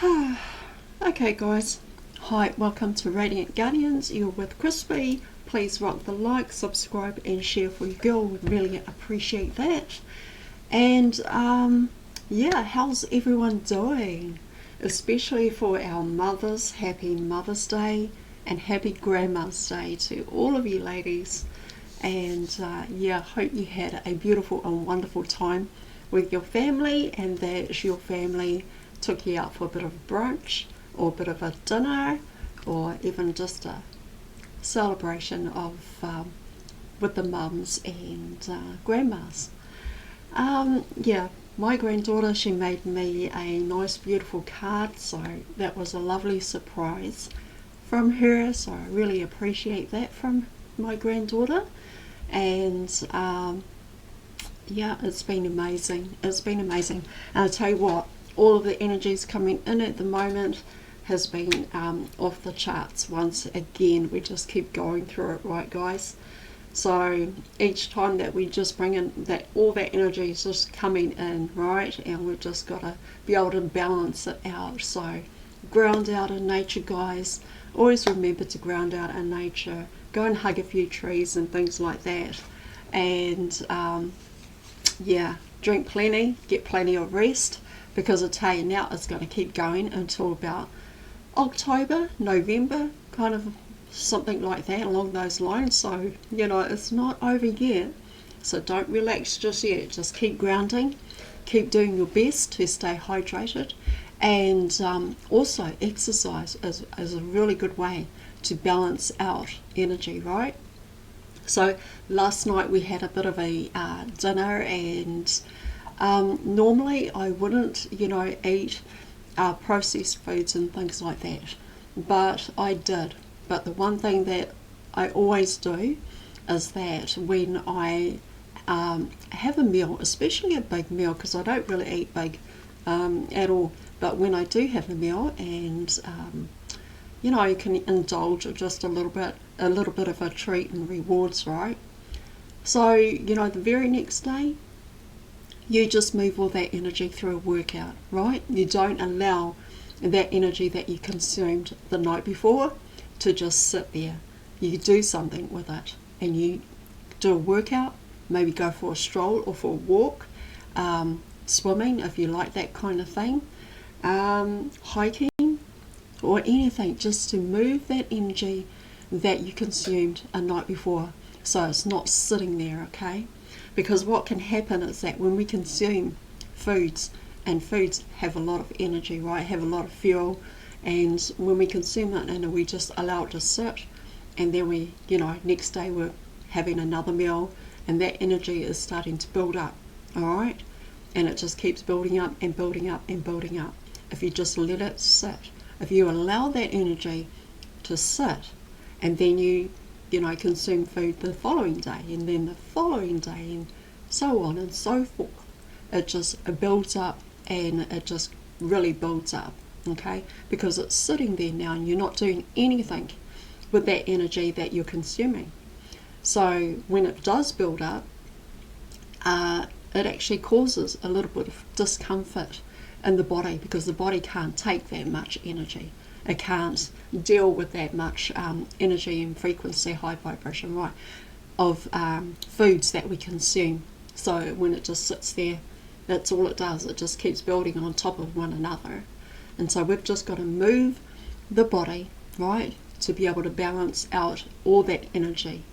Okay guys, hi, welcome to Radiant Guardians. You're with Crispy. Please rock the like, subscribe and share for your girl. Would really appreciate that. And yeah, how's everyone doing? Especially for our mothers, happy Mother's Day and happy Grandma's Day to all of you ladies. And yeah, hope you had a beautiful and wonderful time with your family, and that your family took you out for a bit of brunch or a bit of a dinner, or even just a celebration of with the mums and grandmas. Yeah, my granddaughter, she made me a nice beautiful card, so that was a lovely surprise from her, so I really appreciate that from my granddaughter. And yeah, it's been amazing. It's been amazing. And I'll tell you what, all of the energies coming in at the moment has been off the charts once again. We just keep going through it, right guys? So each time that we just bring in that, all that energy is just coming in, right? And we've just got to be able to balance it out. So ground out in nature, guys. Always remember to ground out in nature. Go and hug a few trees and things like that. And yeah, drink plenty, get plenty of rest, because I tell you now, it's going to keep going until about October, November, kind of something like that, along those lines. So, you know, it's not over yet. So don't relax just yet. Just keep grounding, keep doing your best to stay hydrated. And also exercise is a really good way to balance out energy, right? So last night we had a bit of a dinner, and normally I wouldn't, you know, eat processed foods and things like that, but I did. But the one thing that I always do is that when I have a meal, especially a big meal, because I don't really eat big at all, but when I do have a meal, and you know, you can indulge just a little bit of a treat and rewards, right? So, you know, the very next day, you just move all that energy through a workout, right? You don't allow that energy that you consumed the night before to just sit there. You do something with it, and you do a workout, maybe go for a stroll or for a walk, swimming if you like that kind of thing, hiking, or anything, just to move that energy that you consumed a night before, so it's not sitting there, okay? Because what can happen is that when we consume foods, and foods have a lot of energy, right, have a lot of fuel, and when we consume it and we just allow it to sit, and then we, you know, next day we're having another meal, and that energy is starting to build up, all right? And it just keeps building up and building up and building up. If you just let it sit, if you allow that energy to sit, and then you know, consume food the following day, and then the following day, and so on and so forth, it just builds up, and it just really builds up, okay? Because it's sitting there now, and you're not doing anything with that energy that you're consuming. So when it does build up, it actually causes a little bit of discomfort in the body, because the body can't take that much energy. It can't deal with that much energy and frequency, high vibration, right, of foods that we consume. So when it just sits there, that's all it does. It just keeps building on top of one another. And so we've just got to move the body, right, to be able to balance out all that energy.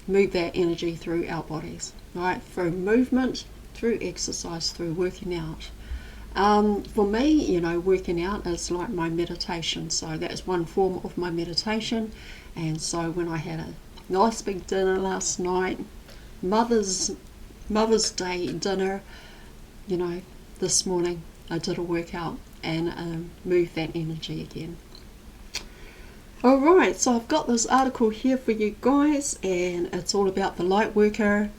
Move that energy through our bodies, right, through movement, through exercise, through working out. For me, you know, working out is like my meditation, so that's one form of my meditation. And so when I had a nice big dinner last night, Mother's Day dinner, you know, this morning I did a workout and moved that energy again. Alright, so I've got this article here for you guys, and it's all about the light worker,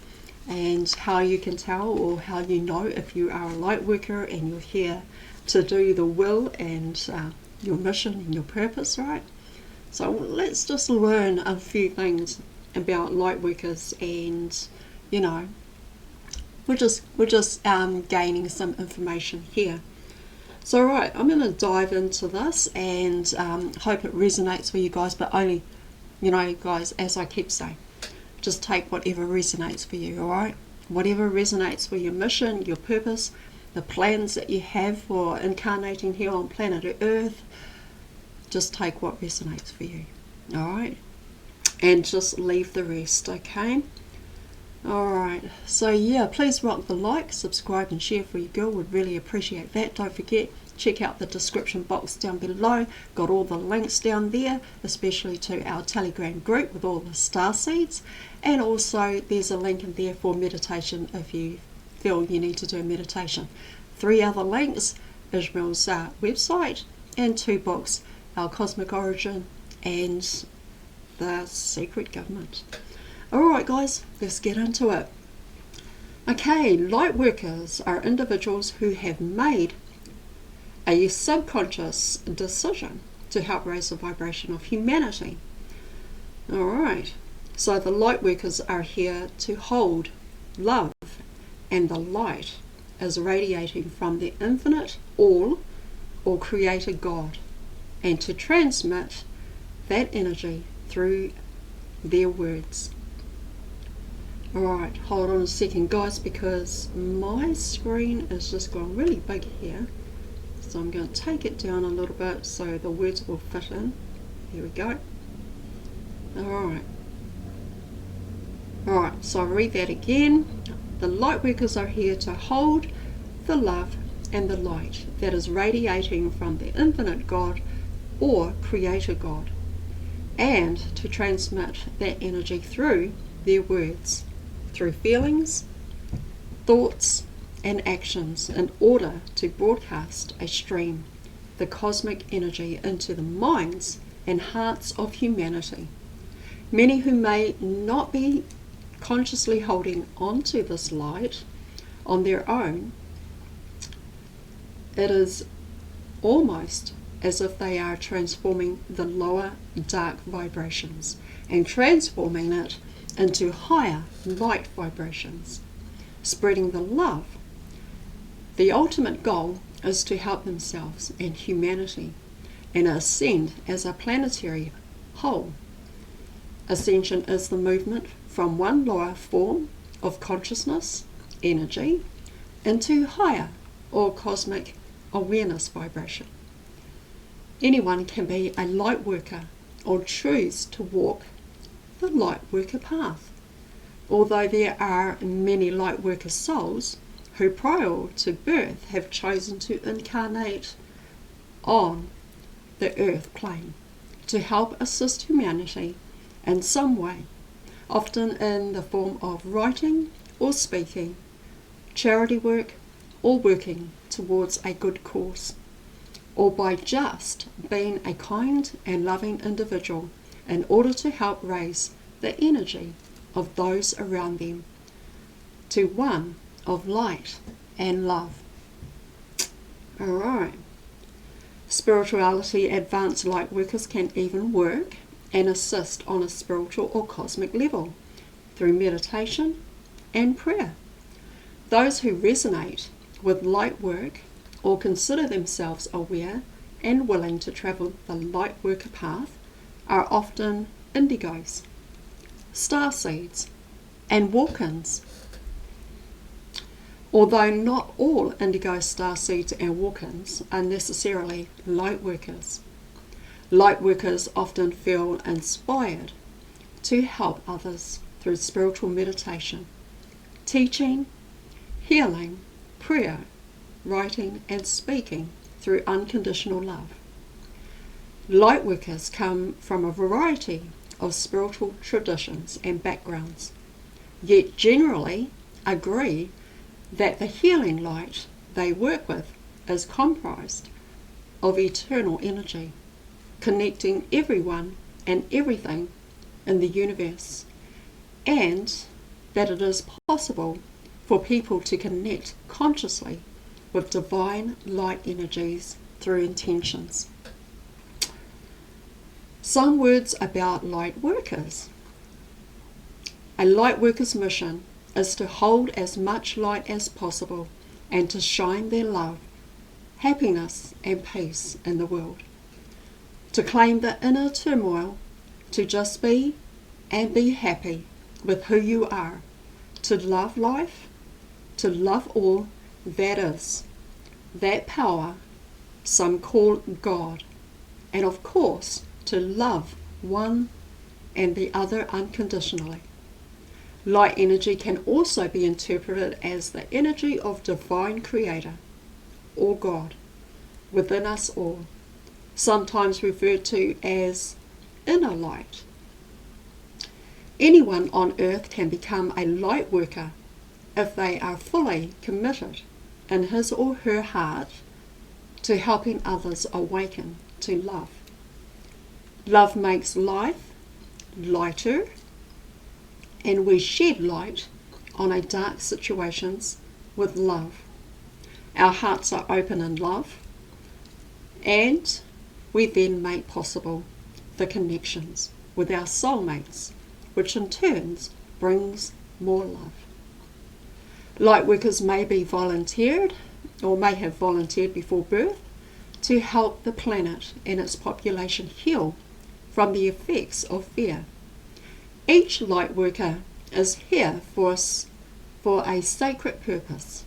and how you can tell, or how you know if you are a light worker and you're here to do the will and your mission and your purpose, right? So let's just learn a few things about light workers, and you know, we're just gaining some information here. So right, I'm going to dive into this and hope it resonates for you guys, but only, guys, as I keep saying, just take whatever resonates for you, alright? Whatever resonates for your mission, your purpose, the plans that you have for incarnating here on planet Earth, just take what resonates for you, alright? And just leave the rest, okay? Alright, so yeah, please rock the like, subscribe and share for your girl, would really appreciate that. Don't forget, check out the description box down below, got all the links down there, especially to our Telegram group with all the star seeds, and also there's a link in there for meditation if you feel you need to do a meditation. 3 other links, Ishmael's website, and 2 books, Our Cosmic Origin and The Secret Government. Alright guys, let's get into it. Okay, Lightworkers are individuals who have made a subconscious decision to help raise the vibration of humanity. Alright, so the Lightworkers are here to hold love and the light as radiating from the infinite all or creator God, and to transmit that energy through their words. Alright, hold on a second guys, because my screen is just gone really big here. So I'm going to take it down a little bit so the words will fit in. Here we go. Alright, so I'll read that again. The Lightworkers are here to hold the love and the light that is radiating from the infinite God or creator God, and to transmit that energy through their words, through feelings, thoughts and actions, in order to broadcast a stream, the cosmic energy, into the minds and hearts of humanity. Many who may not be consciously holding on to this light on their own, it is almost as if they are transforming the lower dark vibrations and transforming it into higher light vibrations, spreading the love. The ultimate goal is to help themselves and humanity and ascend as a planetary whole. Ascension is the movement from one lower form of consciousness, energy, into higher or cosmic awareness vibration. Anyone can be a light worker or choose to walk the light worker path. Although there are many light worker souls who prior to birth have chosen to incarnate on the earth plane to help assist humanity in some way, often in the form of writing or speaking, charity work, or working towards a good cause, or by just being a kind and loving individual in order to help raise the energy of those around them to one of light and love. Alright. Spirituality advanced light workers can even work and assist on a spiritual or cosmic level through meditation and prayer. Those who resonate with light work or consider themselves aware and willing to travel the light worker path are often indigos, starseeds, and walk-ins. Although not all indigo, starseeds, and walk-ins are necessarily light workers. Light workers often feel inspired to help others through spiritual meditation, teaching, healing, prayer, writing, and speaking through unconditional love. Light workers come from a variety of spiritual traditions and backgrounds, yet generally agree that the healing light they work with is comprised of eternal energy, connecting everyone and everything in the universe, and that it is possible for people to connect consciously with divine light energies through intentions. Some words about light workers. A light worker's mission is to hold as much light as possible and to shine their love, happiness and peace in the world, to claim the inner turmoil, to just be and be happy with who you are, to love life, to love all that is, that power some call God, and of course to love one and the other unconditionally. Light energy can also be interpreted as the energy of divine creator, or God, within us all, sometimes referred to as inner light. Anyone on earth can become a light worker if they are fully committed in his or her heart to helping others awaken to love. Love makes life lighter, and we shed light on our dark situations with love. Our hearts are open in love, and we then make possible the connections with our soulmates, which in turn brings more love. Lightworkers may be volunteered, or may have volunteered before birth, to help the planet and its population heal from the effects of fear. Each lightworker is here for a sacred purpose.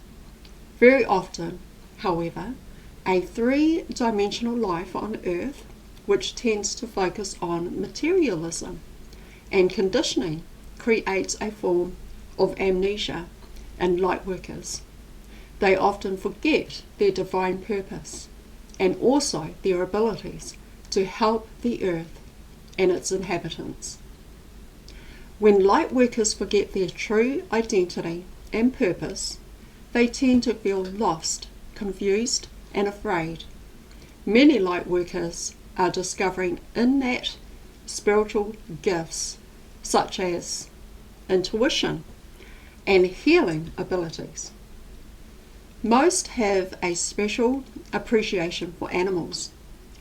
Very often, however, a three-dimensional life on Earth, which tends to focus on materialism and conditioning, creates a form of amnesia in lightworkers. They often forget their divine purpose and also their abilities to help the Earth and its inhabitants. When lightworkers forget their true identity and purpose, they tend to feel lost, confused, and afraid. Many lightworkers are discovering innate spiritual gifts such as intuition and healing abilities. Most have a special appreciation for animals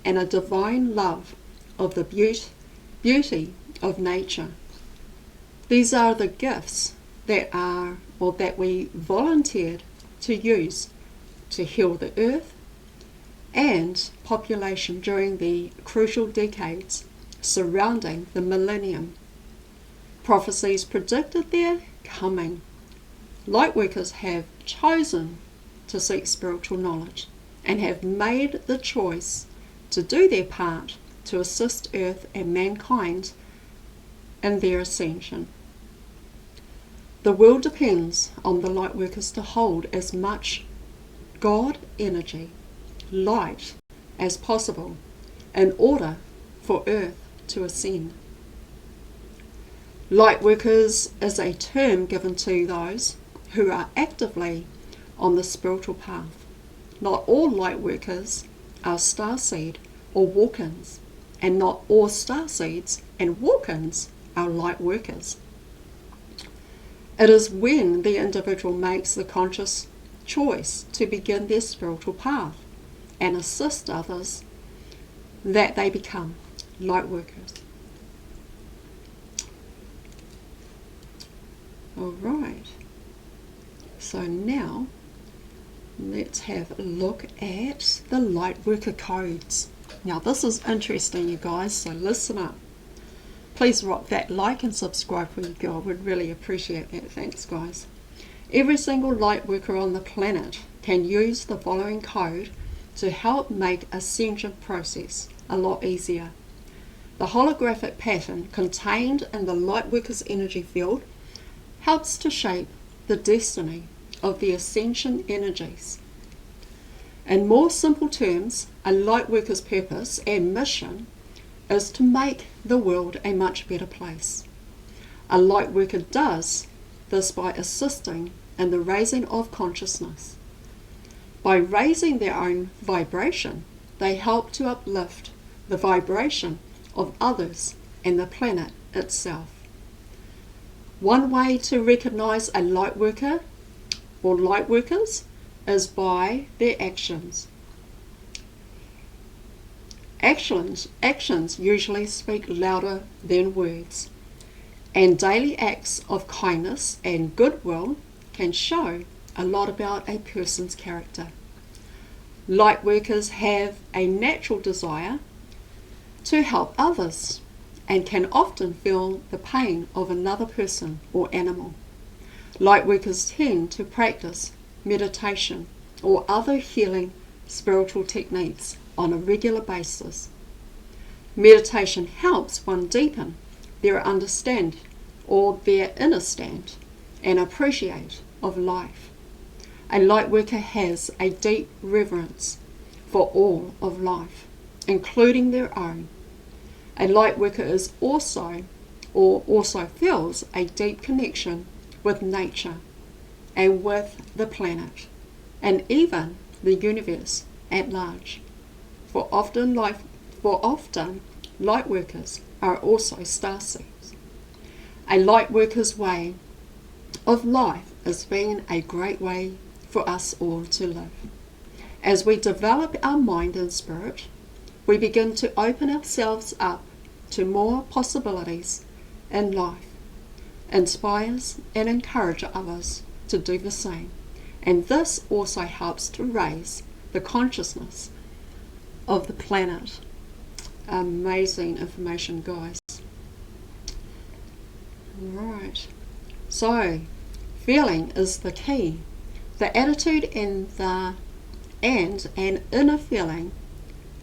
and a divine love of the beauty of nature. These are the gifts that we volunteered to use to heal the earth and population during the crucial decades surrounding the millennium. Prophecies predicted their coming. Lightworkers have chosen to seek spiritual knowledge and have made the choice to do their part to assist Earth and mankind in their ascension. The world depends on the lightworkers to hold as much God energy, light, as possible in order for Earth to ascend. Lightworkers is a term given to those who are actively on the spiritual path. Not all lightworkers are starseed or walk-ins, and not all starseeds and walk-ins are lightworkers. It is when the individual makes the conscious choice to begin their spiritual path and assist others that they become lightworkers. Alright, so now let's have a look at the Lightworker codes. Now this is interesting, you guys, so listen up. Please rock that like and subscribe for you, girl. Would really appreciate that. Thanks, guys. Every single lightworker on the planet can use the following code to help make ascension process a lot easier. The holographic pattern contained in the lightworker's energy field helps to shape the destiny of the ascension energies. In more simple terms, a lightworker's purpose and mission is to make the world a much better place. A lightworker does this by assisting in the raising of consciousness. By raising their own vibration, they help to uplift the vibration of others and the planet itself. One way to recognize a lightworker or lightworkers is by their actions. Actions usually speak louder than words, and daily acts of kindness and goodwill can show a lot about a person's character. Lightworkers have a natural desire to help others and can often feel the pain of another person or animal. Lightworkers tend to practice meditation or other healing spiritual techniques on a regular basis. Meditation helps one deepen their understanding or their inner stand and appreciate of life. A lightworker has a deep reverence for all of life, including their own. A lightworker is also feels a deep connection with nature and with the planet and even the universe at large. For often lightworkers are also starseeds. A lightworker's way of life has been a great way for us all to live. As we develop our mind and spirit, we begin to open ourselves up to more possibilities in life, inspires and encourages others to do the same. And this also helps to raise the consciousness of the planet. Amazing information, guys. Right. So, feeling is the key. The attitude and an inner feeling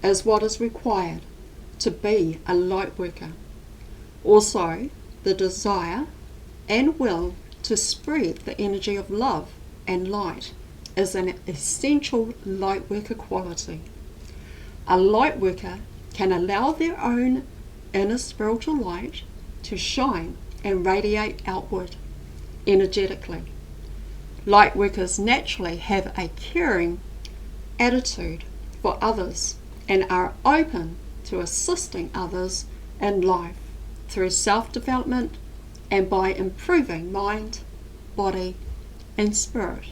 is what is required to be a light worker. Also, the desire and will to spread the energy of love and light is an essential light worker quality. A light worker can allow their own inner spiritual light to shine and radiate outward energetically. Light workers naturally have a caring attitude for others and are open to assisting others in life through self-development and by improving mind, body, and spirit.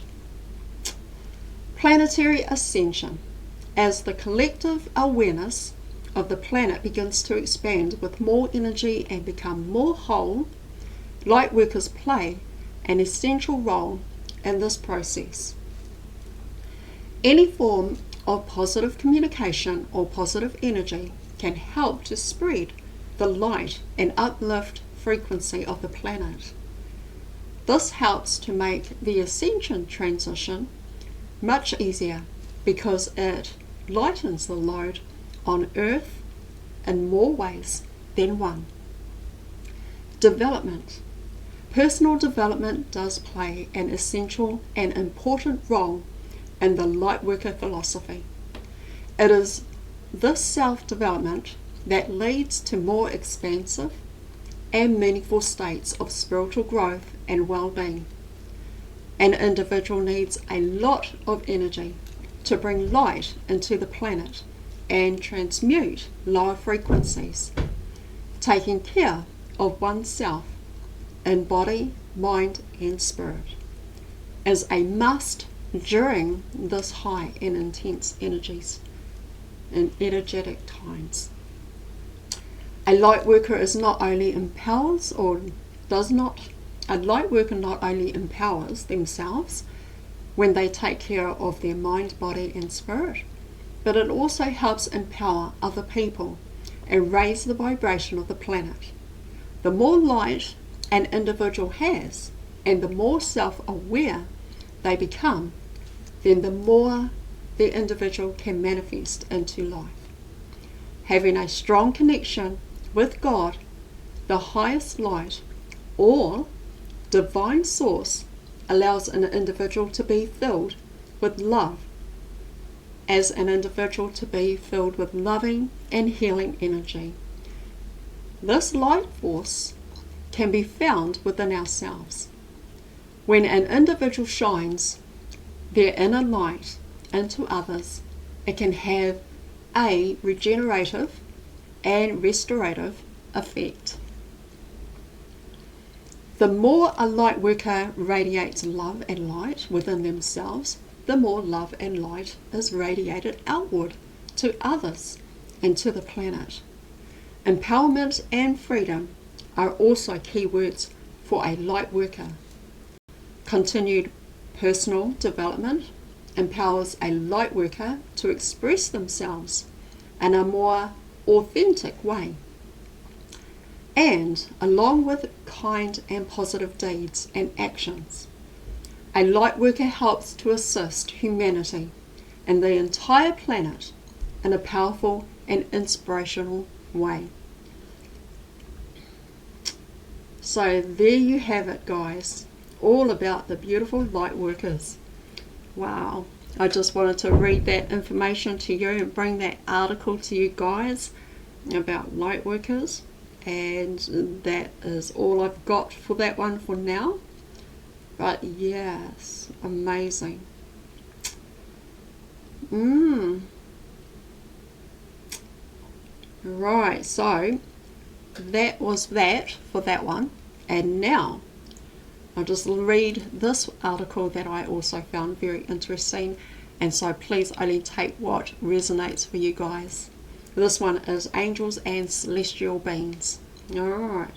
Planetary ascension. As the collective awareness of the planet begins to expand with more energy and become more whole, lightworkers play an essential role in this process. Any form of positive communication or positive energy can help to spread the light and uplift frequency of the planet. This helps to make the ascension transition much easier because it lightens the load on Earth in more ways than one. Development. Personal development does play an essential and important role in the Lightworker philosophy. It is this self-development that leads to more expansive and meaningful states of spiritual growth and well-being. An individual needs a lot of energy to bring light into the planet and transmute lower frequencies. Taking care of oneself in body, mind, and spirit is a must during this high and intense energies and energetic times. A light worker is not only empowers a light worker not only empowers themselves when they take care of their mind, body, and spirit, but it also helps empower other people and raise the vibration of the planet. The more light an individual has, and the more self-aware they become, then the more the individual can manifest into life. Having a strong connection with God, the highest light, or divine source, allows an individual to be filled with love, as an individual to be filled with loving and healing energy. This light force can be found within ourselves. When an individual shines their inner light into others, it can have a regenerative and restorative effect. The more a light worker radiates love and light within themselves, the more love and light is radiated outward to others and to the planet. Empowerment and freedom are also key words for a light worker. Continued personal development empowers a light worker to express themselves in a more authentic way. And along with kind and positive deeds and actions, a light worker helps to assist humanity and the entire planet in a powerful and inspirational way. So there you have it, guys, all about the beautiful light workers. Wow, I just wanted to read that information to you and bring that article to you guys about light workers, and that is all I've got for that one for now. But yes, amazing. Right, so that was that for that one. And now I'll just read this article that I also found very interesting, and so please only take what resonates for you guys. This one is angels and celestial beings. Alright.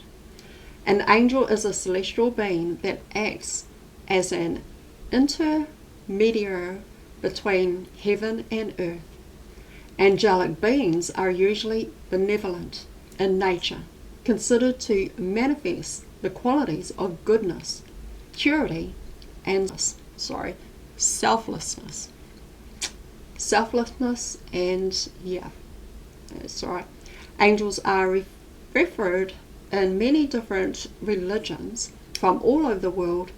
An angel is a celestial being that acts as an intermediary between heaven and earth. Angelic beings are usually benevolent in nature, considered to manifest the qualities of goodness, purity, and selflessness. Selflessness and that's right. Angels are referred in many different religions from all over the world,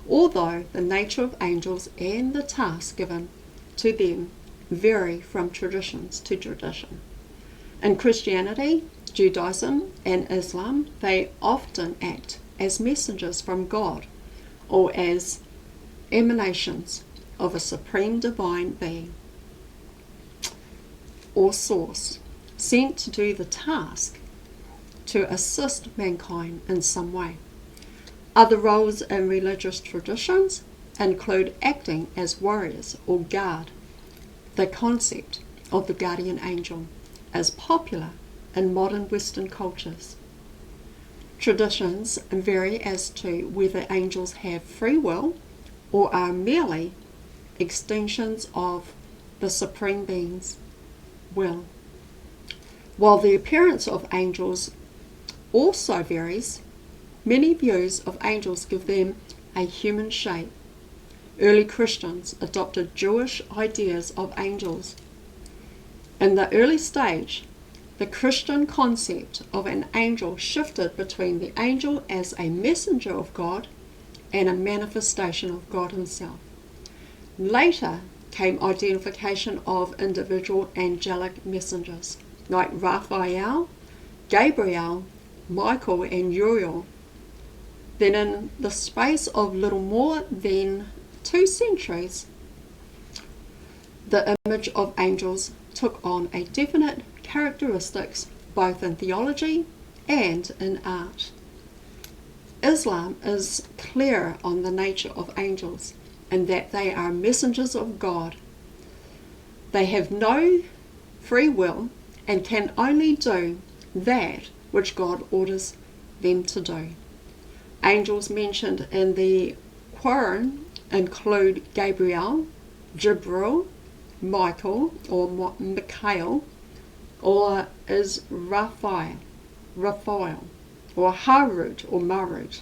although the nature of angels and the tasks given to them vary from traditions to tradition. In Christianity, Judaism, and Islam, they often act as messengers from God or as emanations of a supreme divine being or source, sent to do the task to assist mankind in some way. Other roles in religious traditions include acting as warriors or guard. The concept of the guardian angel is popular in modern Western cultures. Traditions vary as to whether angels have free will or are merely extensions of the Supreme Being's will. While the appearance of angels also varies, many views of angels give them a human shape. Early Christians adopted Jewish ideas of angels. In the early stage, the Christian concept of an angel shifted between the angel as a messenger of God and a manifestation of God himself. Later came identification of individual angelic messengers like Raphael, Gabriel, Michael, and Uriel. Then in the space of little more than 2 centuries, the image of angels took on a definite characteristics both in theology and in art. Islam is clear on the nature of angels and that they are messengers of God. They have no free will and can only do that which God orders them to do. Angels mentioned in the Quran include Gabriel, Jibril, Michael or Mikhail, or is Raphael or Harut or Marut,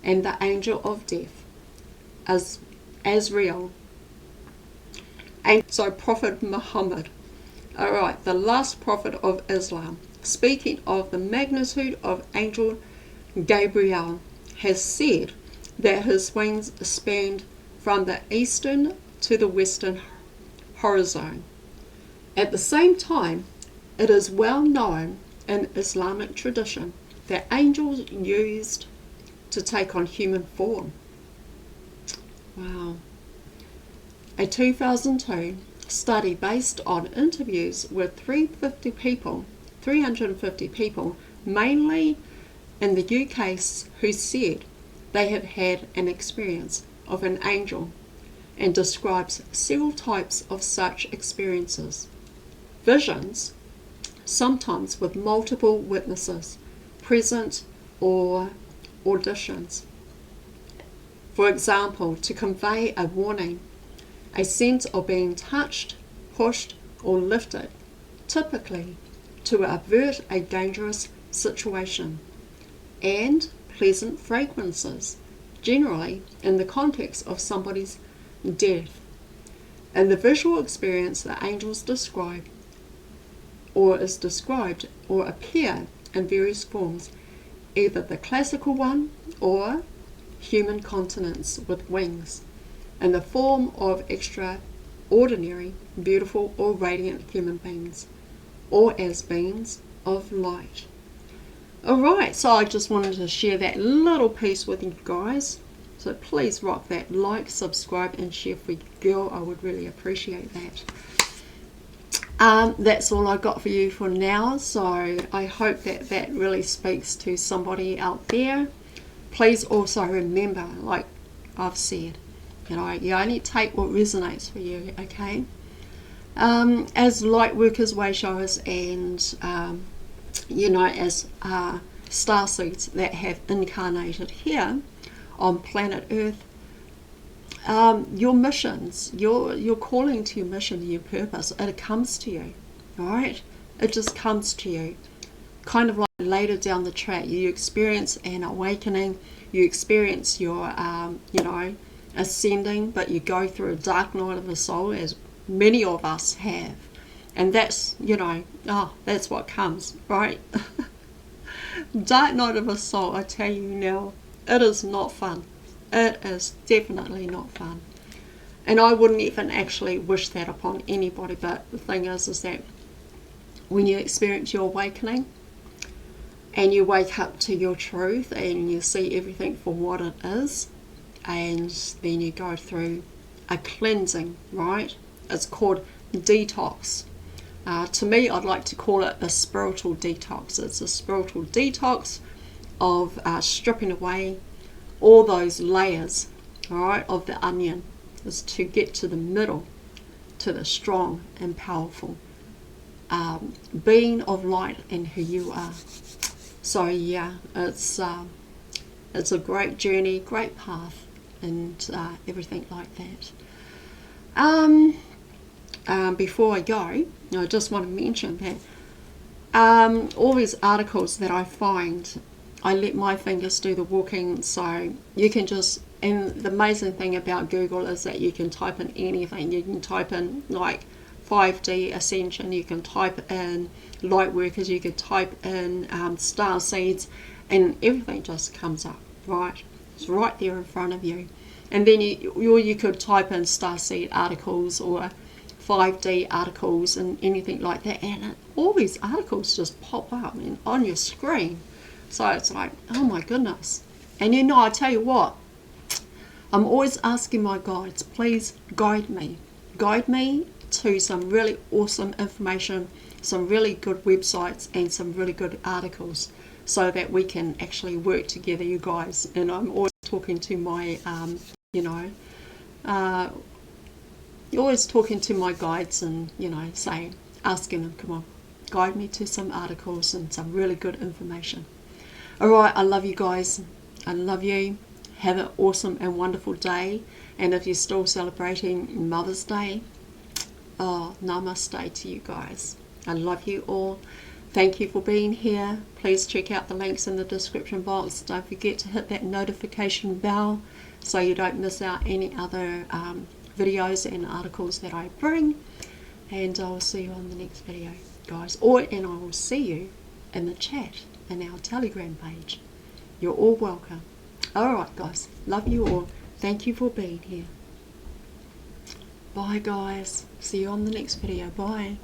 and the angel of death as Azrael. And so Prophet Muhammad, alright, the last prophet of Islam, speaking of the magnitude of angel Gabriel, has said that his wings spanned from the eastern to the western horizon. At the same time, it is well known in Islamic tradition that angels used to take on human form. Wow. A 2002 study based on interviews with 350 people, mainly in the UK, who said they have had an experience of an angel, and describes several types of such experiences. Visions, sometimes with multiple witnesses present, or auditions. For example, to convey a warning a sense of being touched, pushed, or lifted, typically to avert a dangerous situation, and pleasant fragrances, generally in the context of somebody's death. In the visual experience, the angels describe or appear in various forms, either the classical one or human continents with wings, in the form of extraordinary, beautiful or radiant human beings, or as beings of light. Alright, so I just wanted to share that little piece with you guys. So please rock that like, subscribe and share for your girl. I would really appreciate that. That's all I got for you for now. So I hope that really speaks to somebody out there. Please also remember, like I've said, you only take what resonates for you, okay? As light workers, way showers, and as star seeds that have incarnated here on planet Earth, your missions, your calling to your mission, your purpose, it comes to you, all right? It just comes to you. Kind of like later down the track, you experience an awakening, you experience your, ascending, but you go through a dark night of the soul, as many of us have. And that's, that's what comes, right? Dark night of the soul, I tell you now, it is not fun. It is definitely not fun. And I wouldn't even actually wish that upon anybody, but the thing is that when you experience your awakening and you wake up to your truth and you see everything for what it is, and then you go through a cleansing, right? It's called detox. To me, I'd like to call it a spiritual detox. It's a spiritual detox of stripping away all those layers, all right, of the onion, is to get to the middle, to the strong and powerful being of light and who you are. So yeah, it's a great journey, great path, and everything like that. Before I go, I just want to mention that all these articles that I find, I let my fingers do the walking, so you can just, and the amazing thing about Google is that you can type in anything. You can type in like 5D Ascension, you can type in Lightworkers, you can type in star seeds, and everything just comes up, right? It's right there in front of you. And then you could type in starseed articles or 5D articles and anything like that, and all these articles just pop up on your screen. So it's like, oh my goodness. And I tell you what, I'm always asking my guides, please guide me to some really awesome information, some really good websites and some really good articles, so that we can actually work together, you guys. And I'm always talking to my always talking to my guides and saying, asking them, come on, guide me to some articles and some really good information. Alright, I love you guys. I love you. Have an awesome and wonderful day. And if you're still celebrating Mother's Day, namaste to you guys. I love you all. Thank you for being here. Please check out the links in the description box. Don't forget to hit that notification bell so you don't miss out any other videos and articles that I bring. And I will see you on the next video, guys. And I will see you in the chat in our Telegram page. You're all welcome. Alright guys, love you all. Thank you for being here. Bye guys. See you on the next video. Bye.